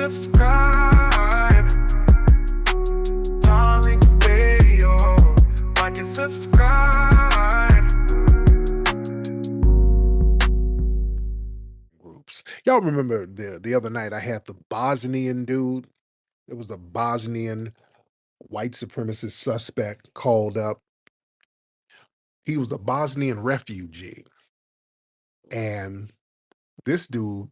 subscribe. Tariq Radio. Like and subscribe. Groups. Y'all remember the other night I had the Bosnian dude. It was a Bosnian white supremacist suspect called up. He was a Bosnian refugee. And this dude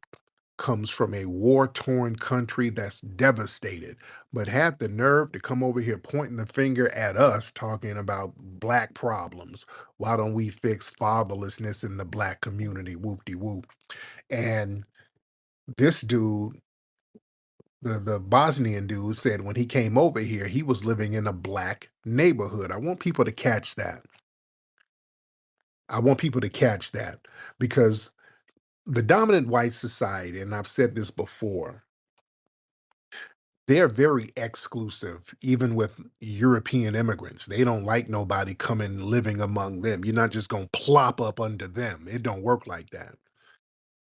comes from a war-torn country that's devastated, but had the nerve to come over here pointing the finger at us, talking about black problems. Why don't we fix fatherlessness in the black community? Whoop-de-whoop. And this dude, the Bosnian dude, said when he came over here, he was living in a black neighborhood. I want people to catch that. I want people to catch that because the dominant white society, and I've said this before, they're very exclusive, even with European immigrants. They don't like nobody coming living among them. You're not just gonna plop up under them. It don't work like that.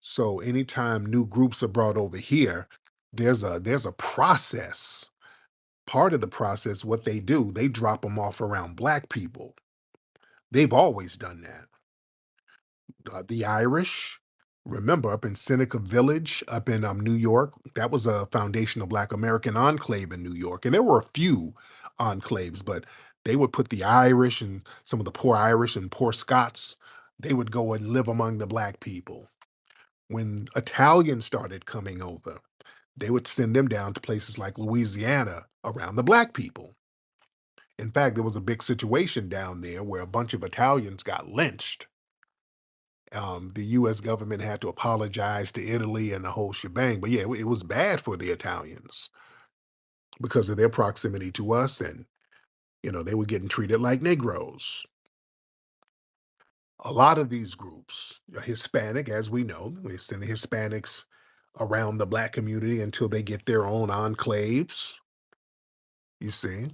So anytime new groups are brought over here, there's a process. Part of the process, what they do, they drop them off around black people. They've always done that. The Irish, remember up in Seneca Village, up in New York, that was a foundational Black American enclave in New York. And there were a few enclaves, but they would put the Irish and some of the poor Irish and poor Scots, they would go and live among the Black people. When Italians started coming over, they would send them down to places like Louisiana around the Black people. In fact, there was a big situation down there where a bunch of Italians got lynched. The U.S. government had to apologize to Italy and the whole shebang. But yeah, it was bad for the Italians because of their proximity to us, and they were getting treated like Negroes. A lot of these groups are Hispanic, as we know. They send the Hispanics around the Black community until they get their own enclaves. You see,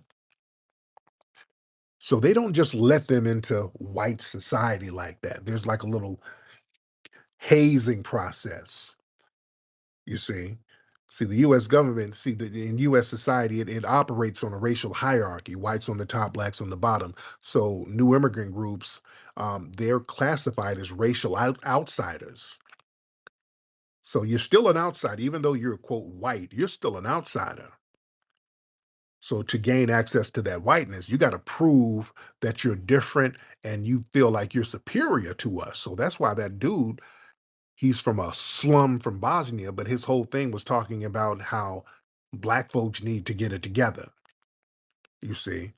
so they don't just let them into white society like that. There's like a little hazing process. You see. See, the US government, see, in US society, it operates on a racial hierarchy, whites on the top, blacks on the bottom. So new immigrant groups, they're classified as racial outsiders. So you're still an outsider, even though you're quote white, you're still an outsider. So to gain access to that whiteness, you got to prove that you're different and you feel like you're superior to us. So that's why that dude, he's from a slum from Bosnia, but his whole thing was talking about how black folks need to get it together, you see.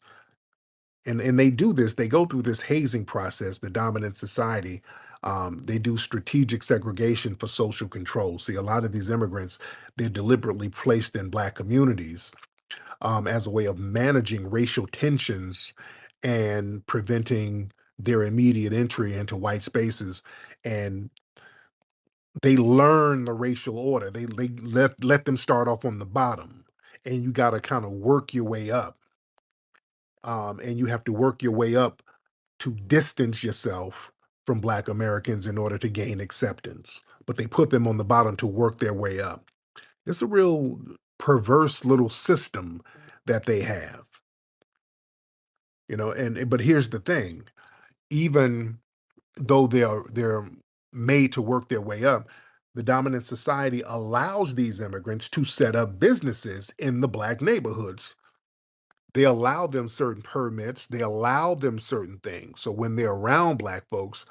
And they do this, they go through this hazing process, the dominant society. They do strategic segregation for social control. See, a lot of these immigrants, they're deliberately placed in black communities as a way of managing racial tensions and preventing their immediate entry into white spaces. And they learn the racial order. They let them start off on the bottom, and you got to kind of work your way up. And you have to work your way up to distance yourself from Black Americans in order to gain acceptance. But they put them on the bottom to work their way up. It's a real perverse little system that they have, And but here's the thing: even though they're made to work their way up, the dominant society allows these immigrants to set up businesses in the black neighborhoods. They allow them certain permits, they allow them certain things. So when they're around black folks,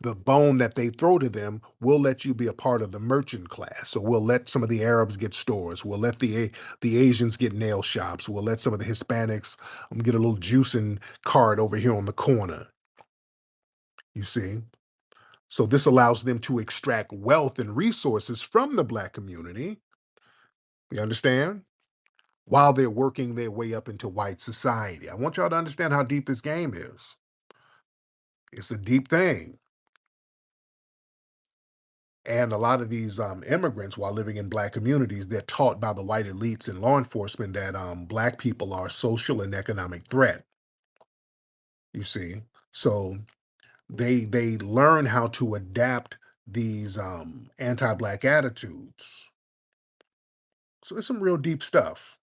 the bone that they throw to them, will let you be a part of the merchant class. So we'll let some of the Arabs get stores. We'll let the Asians get nail shops. We'll let some of the Hispanics get a little juicing cart over here on the corner. You see? So this allows them to extract wealth and resources from the black community. You understand? While they're working their way up into white society. I want y'all to understand how deep this game is. It's a deep thing. And a lot of these immigrants, while living in black communities, they're taught by the white elites and law enforcement that black people are a social and economic threat. You see, so they learn how to adapt these anti-black attitudes. So it's some real deep stuff.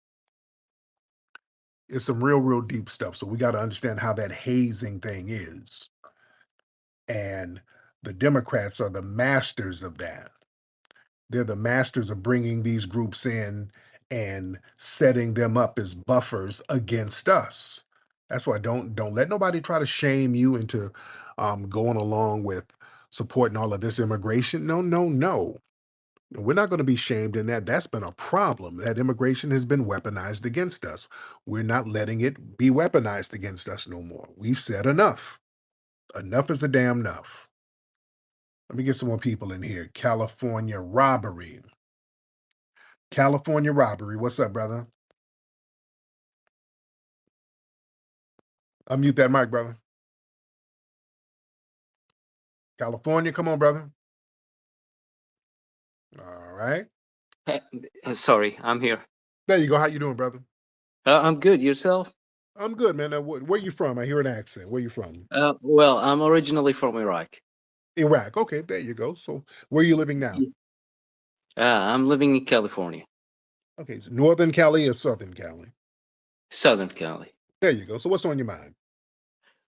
It's some real deep stuff. So we got to understand how that hazing thing is. And the Democrats are the masters of that. They're the masters of bringing these groups in and setting them up as buffers against us. That's why don't let nobody try to shame you into going along with supporting all of this immigration. No, no, no. We're not going to be shamed in that. That's been a problem. That immigration has been weaponized against us. We're not letting it be weaponized against us no more. We've said enough. Enough is a damn enough. Let me get some more people in here. California robbery. California robbery. What's up, brother? Unmute that mic, brother. California, come on, brother. All right. Uh, Sorry, I'm here. There you go. How you doing, brother? I'm good. Yourself? I'm good, man. Where you from? I hear an accent. Where you from? Well, I'm originally from Iraq. Iraq. Okay, there you go. So where are you living now? Y- I'm living in California, Okay, so Northern Cali or Southern Cali? Southern Cali. There you go. So what's on your mind?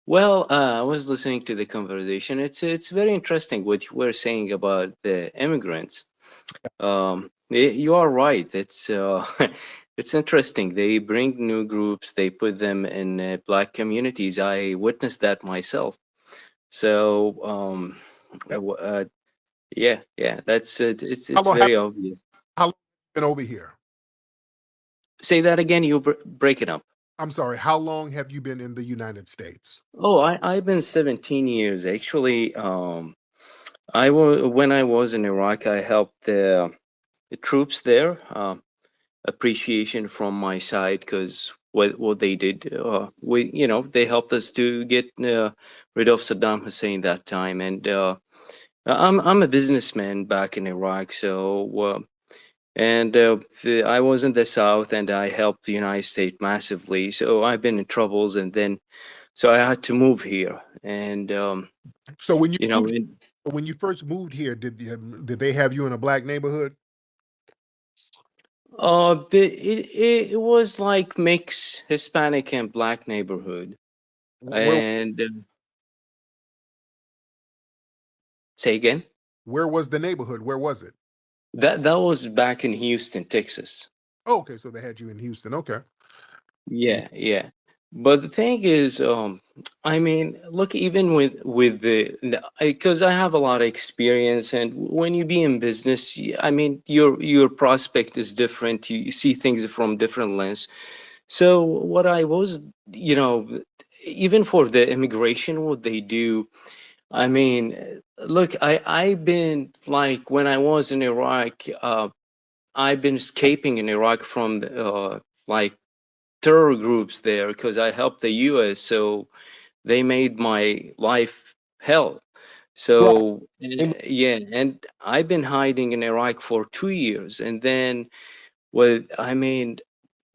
Well, I was listening to the conversation. It's very interesting what you were saying about the immigrants. You are right. It's it's interesting. They bring new groups. They put them in black communities. I witnessed that myself. So Yeah. yeah, yeah. That's it. How It's long have very obvious. how long have you been over here? Say that again. You break it up. I'm sorry. How long have you been in the United States? Oh, I've been 17 years actually. When I was in Iraq, I helped the troops there. Appreciation from my side because what they did, we they helped us to get rid of Saddam Hussein that time, and I'm a businessman back in Iraq, so. I was in the South, and I helped the United States massively. So I've been in troubles, and then so I had to move here, and So when you you know, moved, in, when you first moved here, did they have you in a black neighborhood? it was like mix Hispanic and black neighborhood. Where And say again, where was the neighborhood? Where was it? that was back in Houston, Texas. Oh, okay, so they had you in Houston. Okay. Yeah. Yeah, yeah. But the thing is, I mean, look, even with the because I have a lot of experience, and when you be in business, I mean, your prospect is different. You see things from different lens. So what I was, you know, even for the immigration, what they do, I mean, look, I've been like when I was in Iraq, I've been escaping in Iraq from like terror groups there because I helped the U.S. So they made my life hell. Right. So And yeah, and I've been hiding in Iraq for 2 years, and then with I mean,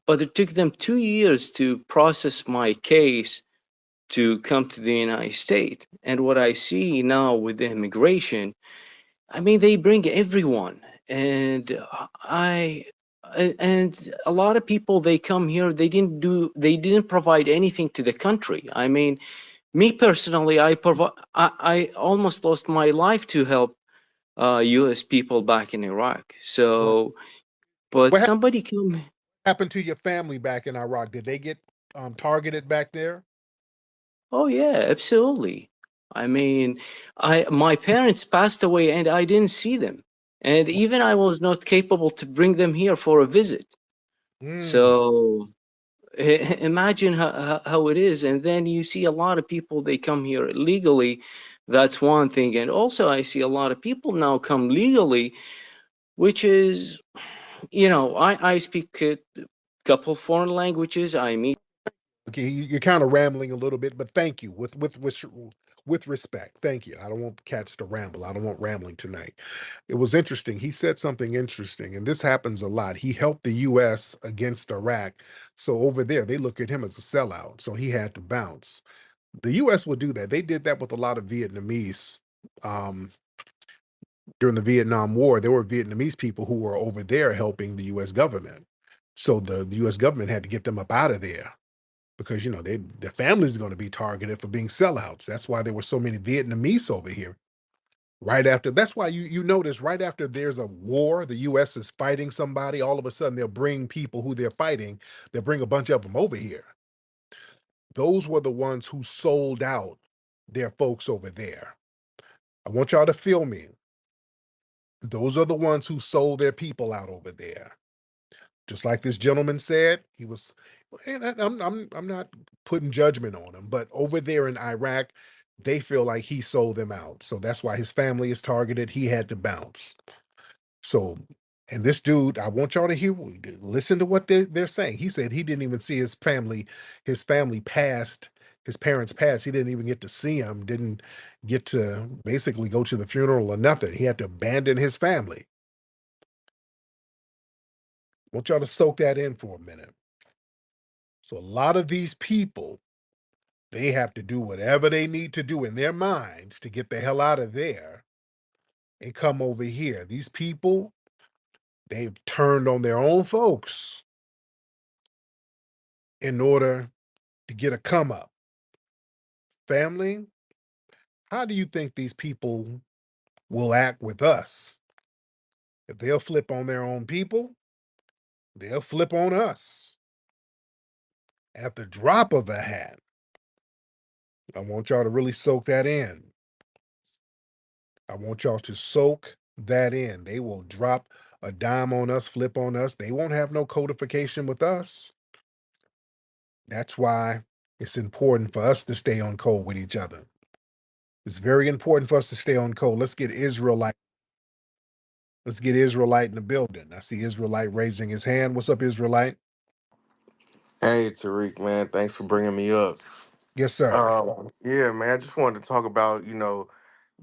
but it took them 2 years to process my case to come to the United States. And what I see now with the immigration, I mean, they bring everyone, and and a lot of people they come here. They didn't provide anything to the country. I mean, me personally, I almost lost my life to help U.S. people back in Iraq. right. So, but What somebody come. happened to your family back in Iraq? Did they get targeted back there? Oh yeah, absolutely. I mean, I my parents passed away and I didn't see them. And even I was not capable to bring them here for a visit. Mm. So imagine how it is. And then you see a lot of people, they come here illegally. That's one thing. And also, I see a lot of people now come legally, which is, I speak a couple foreign languages. I meet. Okay, you're kind of rambling a little bit, but thank you with respect. Thank you. I don't want cats to ramble. I don't want rambling tonight. It was interesting. He said something interesting, and this happens a lot. He helped the U.S. against Iraq, so over there they look at him as a sellout. So he had to bounce. The U.S. will do that. They did that with a lot of Vietnamese um, During the Vietnam War, there were Vietnamese people who were over there helping the US government. So the US government had to get them up out of there because their families are going to be targeted for being sellouts. That's why there were so many Vietnamese over here. Right after That's why you notice right after there's a war, the US is fighting somebody, all of a sudden they'll bring people who they're fighting, they'll bring a bunch of them over here. Those were the ones who sold out their folks over there. I want y'all to feel me. Those are the ones who sold their people out over there. Just like this gentleman said, he was, and I'm not putting judgment on him, but over there in Iraq, they feel like he sold them out. So that's why his family is targeted. He had to bounce. So, and this dude, I want y'all to listen to what they're saying. He said he didn't even see his family passed, his parents passed. He didn't even get to see him, didn't get to basically go to the funeral or nothing. He had to abandon his family. I want y'all to soak that in for a minute. So a lot of these people, they have to do whatever they need to do in their minds to get the hell out of there and come over here. These people, they've turned on their own folks in order to get a come up. Family, how do you think these people will act with us? If they'll flip on their own people, they'll flip on us. At the drop of a hat, I want y'all to really soak that in. I want y'all to soak that in. They will drop a dime on us, flip on us. They won't have no codification with us. That's why it's important for us to stay on code with each other. It's very important for us to stay on code. Let's get Israelite. Let's get Israelite in the building. I see Israelite raising his hand. What's up, Israelite? Hey, Tariq, man, thanks for bringing me up. Yes, sir. Yeah, man, I just wanted to talk about,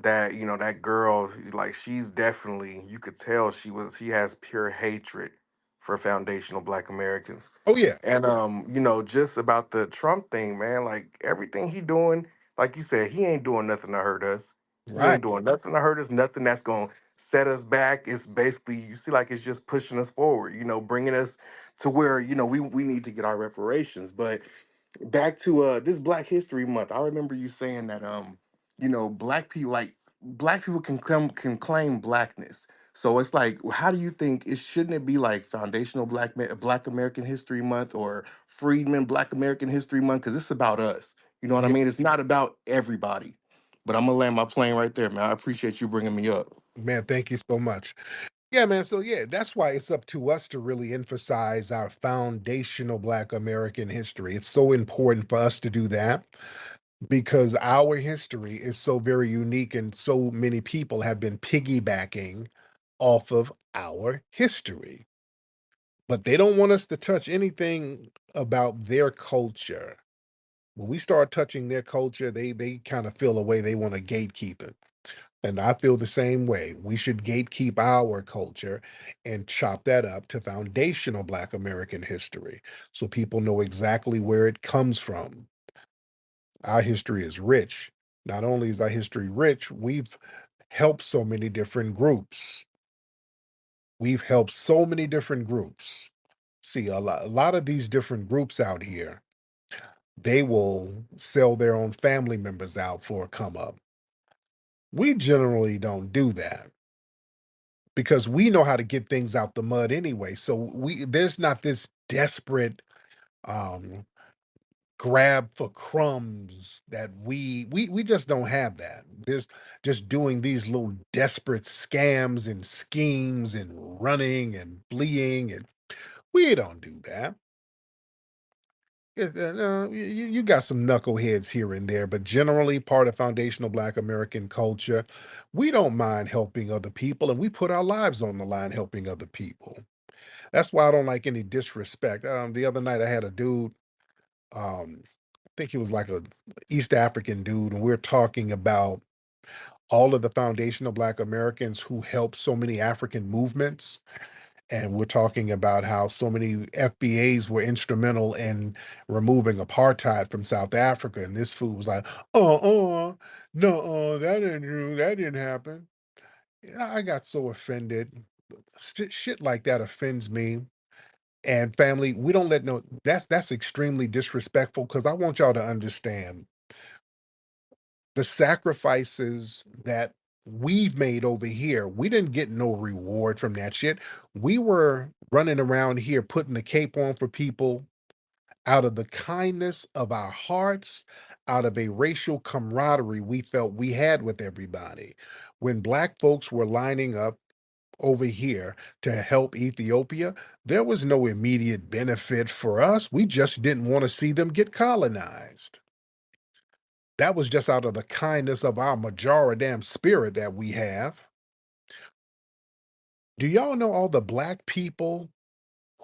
that, that girl, like she's definitely, you could tell she has pure hatred for foundational Black Americans. Oh, yeah. And just about the Trump thing, man, like everything he doing, like you said, he ain't doing nothing to hurt us. He Right. ain't doing nothing to hurt us, nothing that's going to set us back. It's basically, you see, like it's just pushing us forward, bringing us to where, we need to get our reparations. But back to this Black History Month, I remember you saying that black people can claim blackness. So it's like, how do you think it shouldn't it be like foundational Black American History Month or Freedmen Black American History Month? Because it's about us. You know what I Yeah, mean? It's not about everybody. But I'm gonna land my plane right there, man. I appreciate you bringing me up. man. Thank you so much. Yeah, man. So, yeah, that's why it's up to us to really emphasize our foundational Black American history. It's so important for us to do that because our history is so very unique and so many people have been piggybacking off of our history. But they don't want us to touch anything about their culture. When we start touching their culture, they kind of feel a way they want to gatekeep it. And I feel the same way. We should gatekeep our culture and chop that up to foundational Black American history so people know exactly where it comes from. Our history is rich. Not only is our history rich, we've helped so many different groups. We've helped so many different groups. See, a lot of these different groups out here, they will sell their own family members out for a come up. We generally don't do that because we know how to get things out the mud anyway. So there's not this desperate um grab for crumbs that we just don't have that. There's just doing these little desperate scams and schemes and running and fleeing, and we don't do that. No, you got some knuckleheads here and there, but generally part of foundational Black American culture, we don't mind helping other people and we put our lives on the line helping other people. That's why I don't like any disrespect. The other night I had a dude, I think he was like a East African dude, and we're talking about all of the foundational Black Americans who helped so many African movements. And we're talking about how so many FBAs were instrumental in removing apartheid from South Africa. And this fool was like, no, that didn't true. That didn't happen. I got so offended. Shit like that offends me. And family, we don't let no that's extremely disrespectful because I want y'all to understand the sacrifices that we've made over here. We didn't get no reward from that shit. We were running around here putting the cape on for people out of the kindness of our hearts, out of a racial camaraderie we felt we had with everybody. When black folks were lining up over here to help Ethiopia, there was no immediate benefit for us. We just didn't want to see them get colonized. That was just out of the kindness of our majority damn spirit that we have. Do y'all know all the black people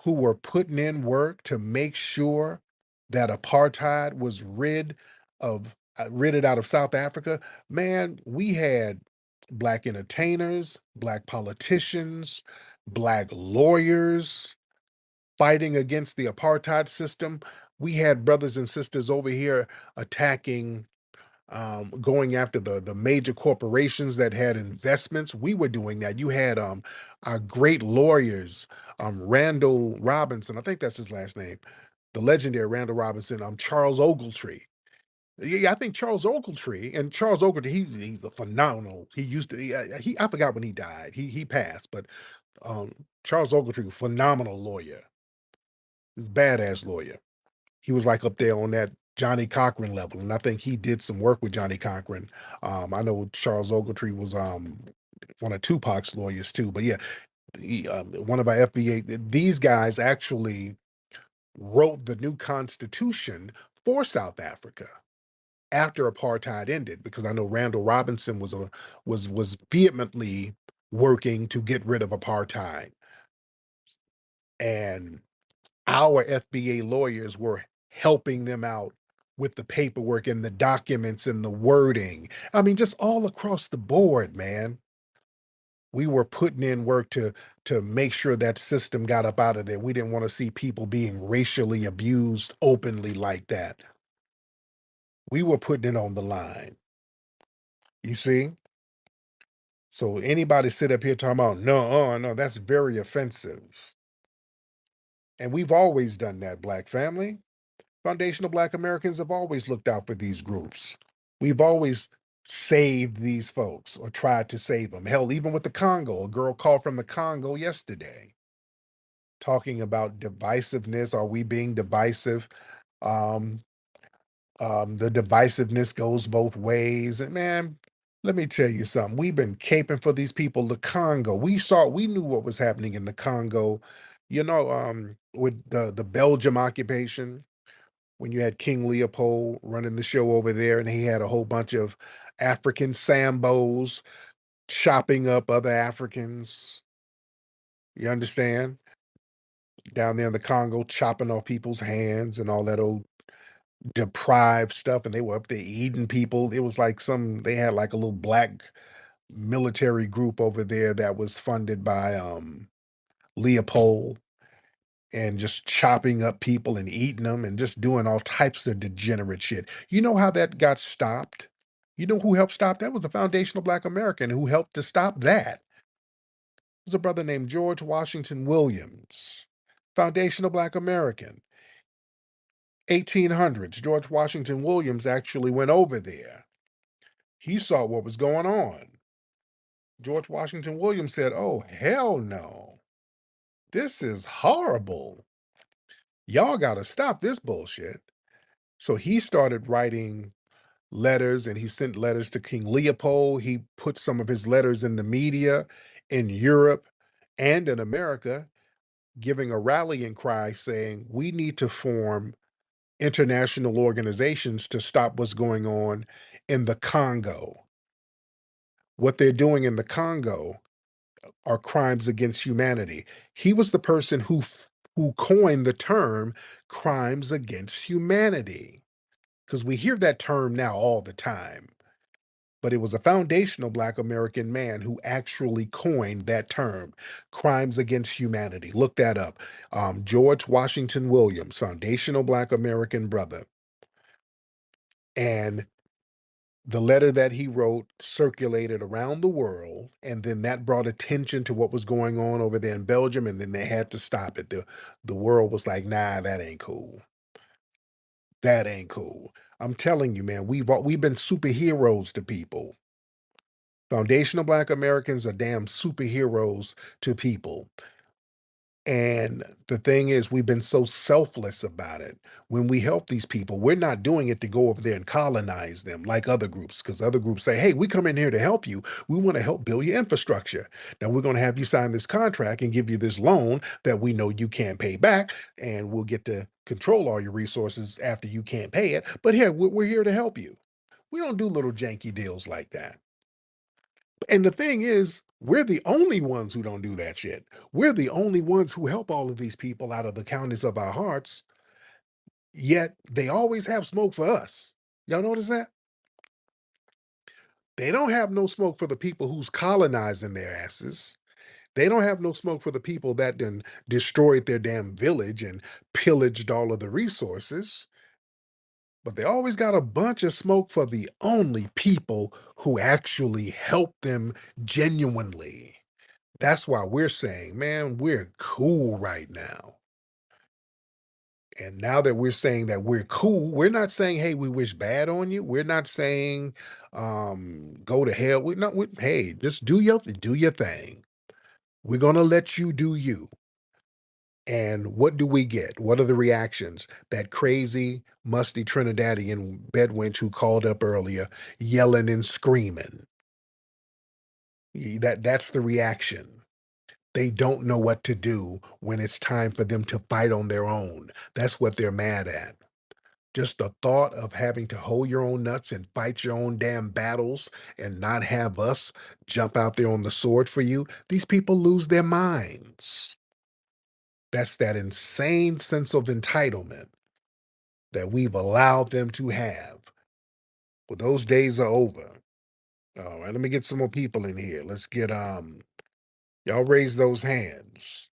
who were putting in work to make sure that apartheid was ridded out of South Africa? Man, we had black entertainers, black politicians, black lawyers fighting against the apartheid system. We had brothers and sisters over here attacking, going after the major corporations that had investments. We were doing that. You had our great lawyers, Randall Robinson, I think that's his last name, the legendary Randall Robinson, Charles Ogletree. Yeah, I think Charles Ogletree, and Charles Ogletree, he's a phenomenal. He used to he I forgot when he died. He passed, but um, Charles Ogletree, phenomenal lawyer. He's a badass lawyer. He was like up there on that Johnny Cochran level, and I think he did some work with Johnny Cochran. I know Charles Ogletree was one of Tupac's lawyers too, but yeah, one of our FBA. These guys actually wrote the new constitution for South Africa after apartheid ended, because I know Randall Robinson was vehemently working to get rid of apartheid, and our FBA lawyers were helping them out with the paperwork and the documents and the wording. I mean, just all across the board, man. We were putting in work to make sure that system got up out of there. We didn't want to see people being racially abused openly like that. We were putting it on the line. You see? So anybody sit up here talking about no, that's very offensive. And we've always done that, black family. Foundational Black Americans have always looked out for these groups. We've always saved these folks or tried to save them. Hell, even with the Congo, a girl called from the Congo yesterday talking about divisiveness. Are we being divisive? Um, the divisiveness goes both ways. And man, let me tell you something. We've been caping for these people. The Congo, we knew what was happening in the Congo. With the Belgium occupation, when you had King Leopold running the show over there, and he had a whole bunch of African Sambos chopping up other Africans. You understand? Down there in the Congo, chopping off people's hands and all that old deprived stuff. And they were up there eating people. It was like they had like a little black military group over there that was funded by Leopold, and just chopping up people and eating them and just doing all types of degenerate shit. You know how that got stopped? You know who helped stop that? Was a foundational Black American who helped to stop that. It was a brother named George Washington Williams, foundational Black American. 1800s, George Washington Williams actually went over there. He saw what was going on. George Washington Williams said, "Oh, hell no. This is horrible. Y'all got to stop this bullshit." So he started writing letters, and he sent letters to King Leopold. He put some of his letters in the media in Europe and in America, giving a rallying cry saying, we need to form international organizations to stop what's going on in the Congo. What they're doing in the Congo are crimes against humanity. He was the person who coined the term crimes against humanity, because we hear that term now all the time. But it was a foundational Black American man who actually coined that term, crimes against humanity. Look that up. George Washington Williams, foundational Black American brother. And The letter that he wrote circulated around the world, and then that brought attention to what was going on over there in Belgium, and then they had to stop it. The world was like, nah, that ain't cool. That ain't cool. I'm telling you, man, we've been superheroes to people. Foundational Black Americans are damn superheroes to people. And the thing is, we've been so selfless about it. When we help these people, we're not doing it to go over there and colonize them like other groups, because other groups say, hey, we come in here to help you. We want to help build your infrastructure. Now, we're going to have you sign this contract and give you this loan that we know you can't pay back, and we'll get to control all your resources after you can't pay it. But here, we're here to help you. We don't do little janky deals like that. And the thing is, we're the only ones who don't do that shit. We're the only ones who help all of these people out of the counties of our hearts, yet they always have smoke for us. Y'all notice that? They don't have no smoke for the people who's colonizing their asses. They don't have no smoke for the people that then destroyed their damn village and pillaged all of the resources. But they always got a bunch of smoke for the only people who actually help them genuinely. That's why we're saying, man, we're cool right now. And now that we're saying that we're cool, we're not saying, hey, we wish bad on you. We're not saying go to hell. We're not hey, just do your thing. We're gonna let you do you. And what do we get? What are the reactions? That crazy, musty Trinidadian bedwench who called up earlier, yelling and screaming. That's the reaction. They don't know what to do when it's time for them to fight on their own. That's what they're mad at. Just the thought of having to hold your own nuts and fight your own damn battles and not have us jump out there on the sword for you, these people lose their minds. That's that insane sense of entitlement that we've allowed them to have. Well, those days are over. All right, let me get some more people in here. Let's get y'all raise those hands.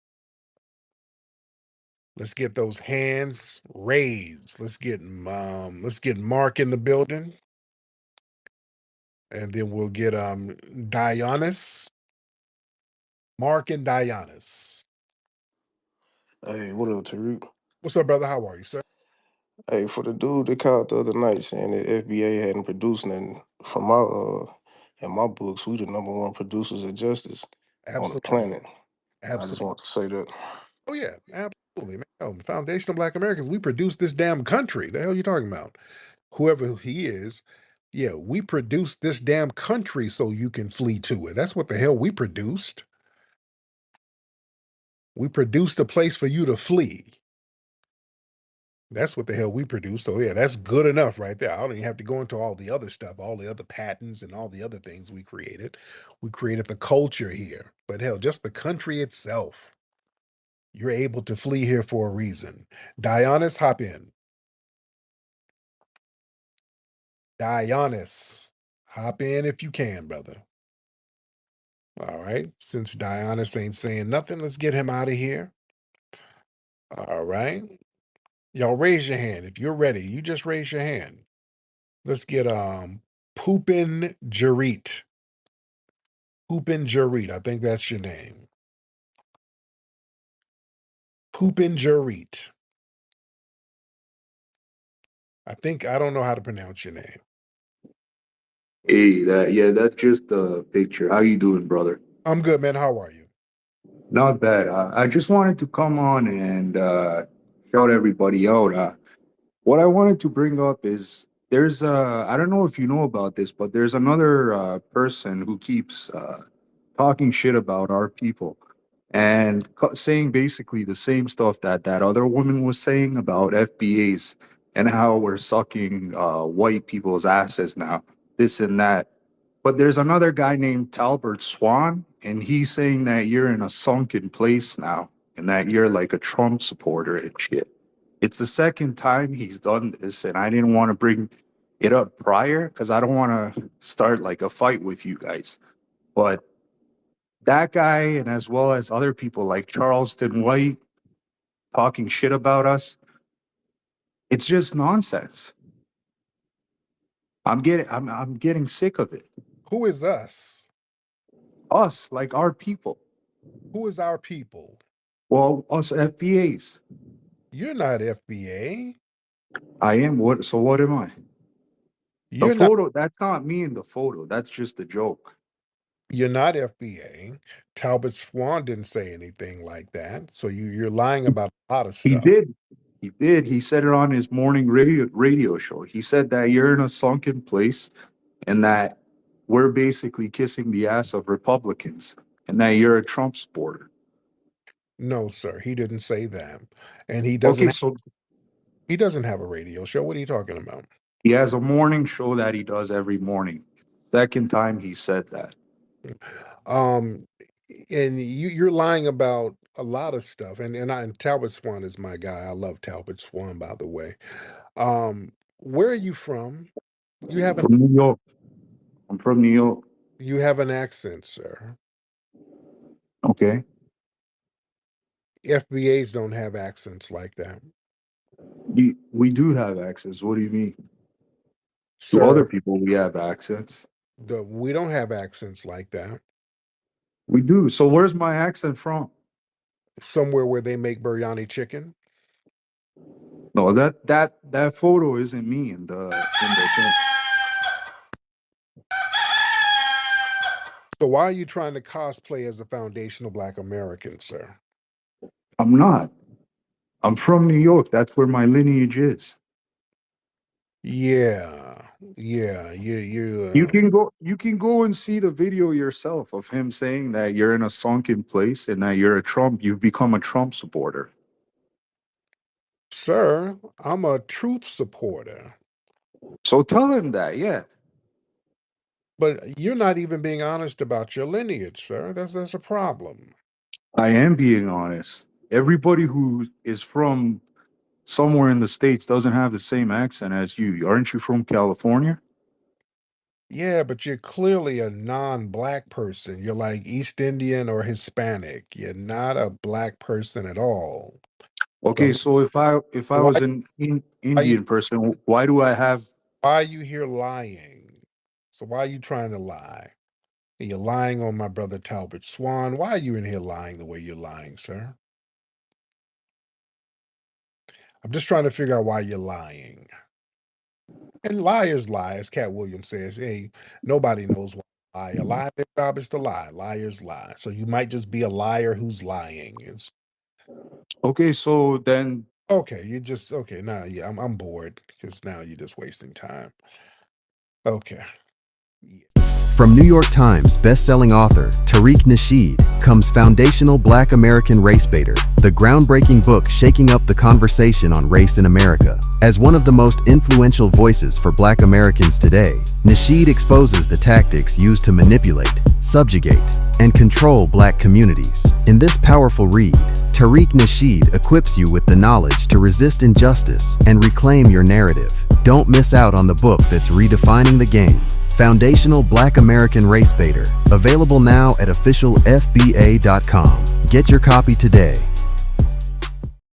Let's get those hands raised. Let's get Mark in the building. And then we'll get Dionys. Mark and Dionys. Hey, what up, Tariq? What's up, brother? How are you, sir? Hey, for the dude that called the other night saying that FBA hadn't produced nothing from my in my books, we the number one producers of justice on the Absolutely. planet. I just Absolutely. want to say that. Oh yeah, absolutely, man. Oh, Foundational Black Americans, we produce this damn country. The hell you talking about? Whoever he is, yeah, we produced this damn country so you can flee to it. That's what the hell we produced. We produced a place for you to flee. That's what the hell we produce. So yeah, that's good enough right there. I don't even have to go into all the other stuff, all the other patents and all the other things we created. We created the culture here. But hell, just the country itself. You're able to flee here for a reason. Dionys, hop in. Dionys, hop in if you can, brother. All right. Since Dionys ain't saying nothing, let's get him out of here. All right. Y'all raise your hand. If you're ready, you just raise your hand. Let's get Poopin Jarit. Poopin Jarit. I think that's your name. Poopin Jarit. I don't know how to pronounce your name. Hey, yeah, that's just the picture. How you doing, brother? I'm good, man. How are you? Not bad. I just wanted to come on and shout everybody out. What I wanted to bring up is there's I don't know if you know about this, but there's another person who keeps talking shit about our people and saying basically the same stuff that that other woman was saying about FBAs and how we're sucking white people's asses now, this and that. But there's another guy named Talbert Swan, and he's saying that you're in a sunken place now and that you're like a Trump supporter and shit. It's the second time he's done this, and I didn't want to bring it up prior because I don't want to start like a fight with you guys. But that guy, and as well as other people like Charleston White talking shit about us, it's just nonsense. I'm getting sick of it. Who is us? Us, like our people. Who is our people? Well, us FBAs. You're not FBA. I am what? So what am I? The You're not. photo. That's not me in the photo. That's just a joke. You're not FBA. Talbot Swan didn't say anything like that. So you're lying about a lot of He stuff. did. He did. He said it on his morning radio show. He said that you're in a sunken place and that we're basically kissing the ass of Republicans and that you're a Trump supporter. No, sir, he didn't say that. And Okay, so he doesn't have a radio show. What are you talking about? he has a morning show that he does every morning. Second time he said that. Um, and you're lying about a lot of stuff. And Talbot Swan is my guy. I love Talbot Swan, by the way. Where are you from? You have an From New York. I'm from New York. you have an accent, sir. Okay. FBAs don't have accents like that. We do have accents. What do you mean? To other Sir, people, we have accents. we don't have accents like that. We do. So where's my accent from? Somewhere where they make biryani chicken. No, that photo isn't me in the thing. So why are you trying to cosplay as a foundational Black American, sir? I'm not. I'm from New York. That's where my lineage is. Yeah, You can go and see the video yourself of him saying that you're in a sunken place and that you've become a Trump supporter. sir, I'm a truth supporter. So tell him that, yeah. But you're not even being honest about your lineage, sir. That's a problem. I am being honest. Everybody who is from somewhere in the States doesn't have the same accent as you. Aren't you from California? Yeah, but you're clearly a non-Black person. You're like East Indian or Hispanic. You're not a Black person at all. Okay, So so if I why was an are you Indian person, why do I have why are you here lying? So why are you trying to lie? And you're lying on my brother Talbot Swan. Why are you in here lying the way you're lying, sir? I'm just trying to figure out why you're lying. And liars lie, as Cat Williams says. Hey, nobody knows why they lie. A lie, their job is to lie. Liars lie. So you might just be a liar who's lying. It's Okay, so then okay. You just okay. Now, yeah, I'm bored because now you're just wasting time. Okay. Yeah. From New York Times best-selling author Tariq Nasheed comes Foundational Black American Race Baiter, the groundbreaking book shaking up the conversation on race in America. As one of the most influential voices for Black Americans today, Nasheed exposes the tactics used to manipulate, subjugate, and control Black communities. In this powerful read, Tariq Nasheed equips you with the knowledge to resist injustice and reclaim your narrative. Don't miss out on the book that's redefining the game. Foundational Black American Race Baiter, available now at officialfba.com. Get your copy today.